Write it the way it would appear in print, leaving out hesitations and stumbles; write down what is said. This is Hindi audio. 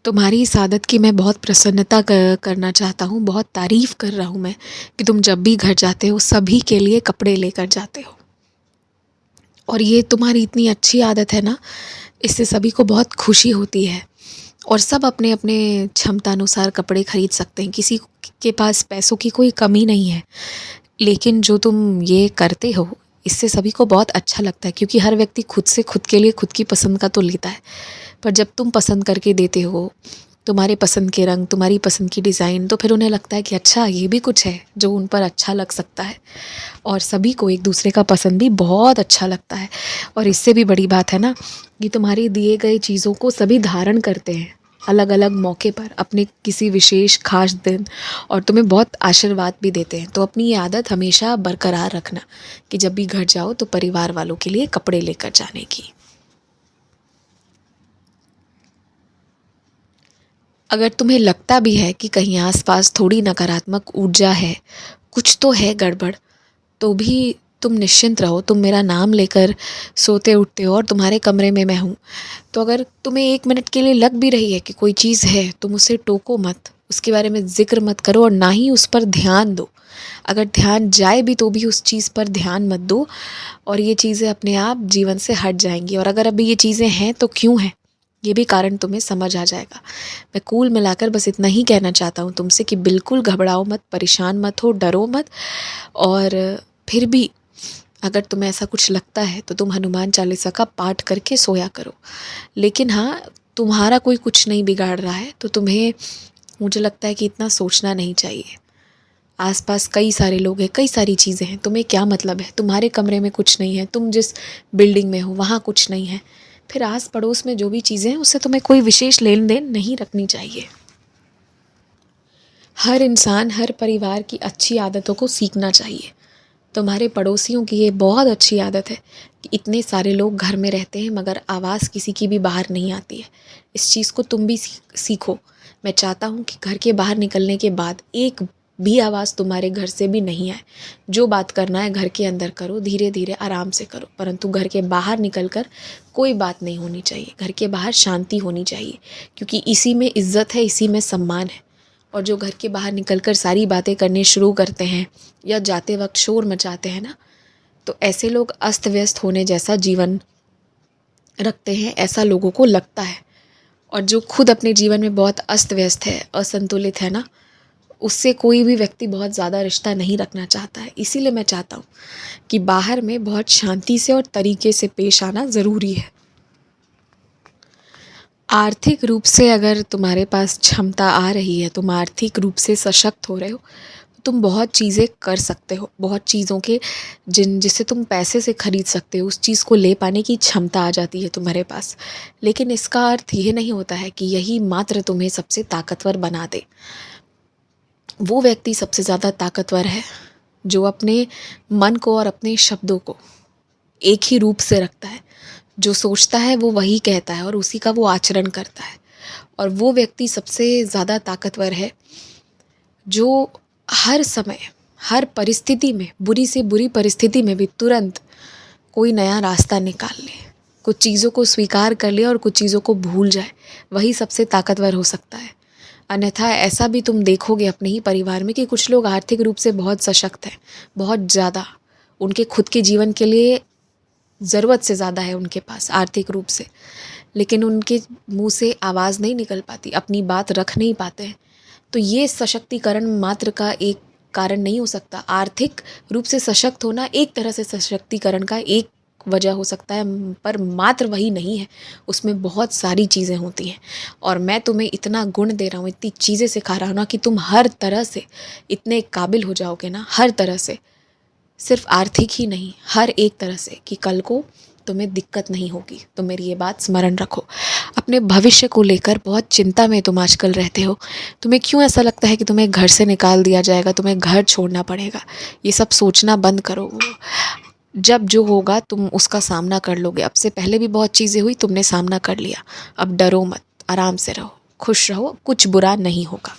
तुम्हारी इस आदत की मैं बहुत प्रसन्नता करना चाहता हूँ, बहुत तारीफ़ कर रहा हूँ मैं कि तुम जब भी घर जाते हो सभी के लिए कपड़े लेकर जाते हो। और ये तुम्हारी इतनी अच्छी आदत है ना, इससे सभी को बहुत खुशी होती है और सब अपने-अपने क्षमतानुसार कपड़े खरीद सकते हैं, किसी के पास पैसों की कोई कमी नहीं है। लेकिन जो तुम ये करते हो, इससे सभी को बहुत अच्छा लगता है क्योंकि हर व्यक्ति खुद से खुद के लिए खुद की पसंद का तो लेता है। पर जब तुम पसंद करके देते हो, तुम्हारे पसंद के रंग, तुम्हारी पसंद की डिज़ाइन, तो फिर उन्हें लगता है कि अच्छा ये भी कुछ है जो उन पर अच्छा लग सकता है। और सभी को एक दूसरे का पसंद भी बहुत अच्छा लगता है। और इससे भी बड़ी बात है ना कि तुम्हारे दिए गए चीज़ों को सभी धारण करते हैं अलग अलग मौके पर, अपने किसी विशेष खास दिन, और तुम्हें बहुत आशीर्वाद भी देते हैं। तो अपनी ये आदत हमेशा बरकरार रखना कि जब भी घर जाओ तो परिवार वालों के लिए कपड़े लेकर जाने की। अगर तुम्हें लगता भी है कि कहीं आसपास थोड़ी नकारात्मक ऊर्जा है, कुछ तो है गड़बड़, तो भी तुम निश्चिंत रहो। तुम मेरा नाम लेकर सोते उठते हो और तुम्हारे कमरे में मैं हूँ। तो अगर तुम्हें 1 मिनट के लिए लग भी रही है कि कोई चीज़ है, तुम उसे टोको मत, उसके बारे में ज़िक्र मत करो और ना ही उस पर ध्यान दो। अगर ध्यान जाए भी तो भी उस चीज़ पर ध्यान मत दो और ये चीज़ें अपने आप जीवन से हट जाएँगी। और अगर अभी ये चीज़ें हैं तो क्यों हैं? ये भी कारण तुम्हें समझ आ जाएगा। मैं कुल मिलाकर बस इतना ही कहना चाहता हूँ तुमसे कि बिल्कुल घबराओ मत, परेशान मत हो, डरो मत। और फिर भी अगर तुम्हें ऐसा कुछ लगता है तो तुम हनुमान चालीसा का पाठ करके सोया करो। लेकिन हाँ, तुम्हारा कोई कुछ नहीं बिगाड़ रहा है तो तुम्हें, मुझे लगता है कि इतना सोचना नहीं चाहिए। आसपास कई सारे लोग हैं, कई सारी चीज़ें हैं, तुम्हें क्या मतलब है? तुम्हारे कमरे में कुछ नहीं है, तुम जिस बिल्डिंग में हो वहाँ कुछ नहीं है, फिर आस पड़ोस में जो भी चीज़ें हैं उससे तुम्हें कोई विशेष लेन देन नहीं रखनी चाहिए। हर इंसान, हर परिवार की अच्छी आदतों को सीखना चाहिए। तुम्हारे पड़ोसियों की ये बहुत अच्छी आदत है कि इतने सारे लोग घर में रहते हैं मगर आवाज़ किसी की भी बाहर नहीं आती है। इस चीज़ को तुम भी सीखो। मैं चाहता हूँ कि घर के बाहर निकलने के बाद एक भी आवाज़ तुम्हारे घर से भी नहीं आए। जो बात करना है घर के अंदर करो, धीरे धीरे आराम से करो, परंतु घर के बाहर निकल कर कोई बात नहीं होनी चाहिए। घर के बाहर शांति होनी चाहिए क्योंकि इसी में इज़्ज़त है, इसी में सम्मान है। और जो घर के बाहर निकलकर सारी बातें करनी शुरू करते हैं या जाते वक्त शोर मचाते हैं ना, तो ऐसे लोग अस्त व्यस्त होने जैसा जीवन रखते हैं, ऐसा लोगों को लगता है। और जो खुद अपने जीवन में बहुत अस्त व्यस्त है, असंतुलित है ना, उससे कोई भी व्यक्ति बहुत ज़्यादा रिश्ता नहीं रखना चाहता है। इसीलिए मैं चाहता हूँ कि बाहर में बहुत शांति से और तरीके से पेश आना ज़रूरी है। आर्थिक रूप से अगर तुम्हारे पास क्षमता आ रही है, तुम आर्थिक रूप से सशक्त हो रहे हो, तुम बहुत चीज़ें कर सकते हो। बहुत चीज़ों के जिसे तुम पैसे से खरीद सकते हो, उस चीज़ को ले पाने की क्षमता आ जाती है तुम्हारे पास। लेकिन इसका अर्थ ये नहीं होता है कि यही मात्र तुम्हें सबसे ताकतवर बना दे। वो व्यक्ति सबसे ज़्यादा ताकतवर है जो अपने मन को और अपने शब्दों को एक ही रूप से रखता है। जो सोचता है वो वही कहता है और उसी का वो आचरण करता है। और वो व्यक्ति सबसे ज़्यादा ताकतवर है जो हर समय, हर परिस्थिति में, बुरी से बुरी परिस्थिति में भी तुरंत कोई नया रास्ता निकाल ले, कुछ चीज़ों को स्वीकार कर ले और कुछ चीज़ों को भूल जाए। वही सबसे ताकतवर हो सकता है। अन्यथा ऐसा भी तुम देखोगे अपने ही परिवार में कि कुछ लोग आर्थिक रूप से बहुत सशक्त हैं, बहुत ज़्यादा, उनके खुद के जीवन के लिए ज़रूरत से ज़्यादा है उनके पास आर्थिक रूप से, लेकिन उनके मुंह से आवाज़ नहीं निकल पाती, अपनी बात रख नहीं पाते हैं। तो ये सशक्तिकरण मात्र का एक कारण नहीं हो सकता। आर्थिक रूप से सशक्त होना एक तरह से सशक्तिकरण का एक वजह हो सकता है, पर मात्र वही नहीं है, उसमें बहुत सारी चीज़ें होती हैं। और मैं तुम्हें इतना गुण दे रहा हूँ, इतनी चीज़ें सिखा रहा हूँ ना कि तुम हर तरह से इतने काबिल हो जाओगे ना, हर तरह से, सिर्फ आर्थिक ही नहीं, हर एक तरह से, कि कल को तुम्हें दिक्कत नहीं होगी। तो मेरी ये बात स्मरण रखो। अपने भविष्य को लेकर बहुत चिंता में तुम आजकल रहते हो। तुम्हें क्यों ऐसा लगता है कि तुम्हें घर से निकाल दिया जाएगा, तुम्हें घर छोड़ना पड़ेगा? ये सब सोचना बंद करो। जब जो होगा तुम उसका सामना कर लोगे। अब से पहले भी बहुत चीज़ें हुई, तुमने सामना कर लिया। अब डरो मत, आराम से रहो, खुश रहो, कुछ बुरा नहीं होगा।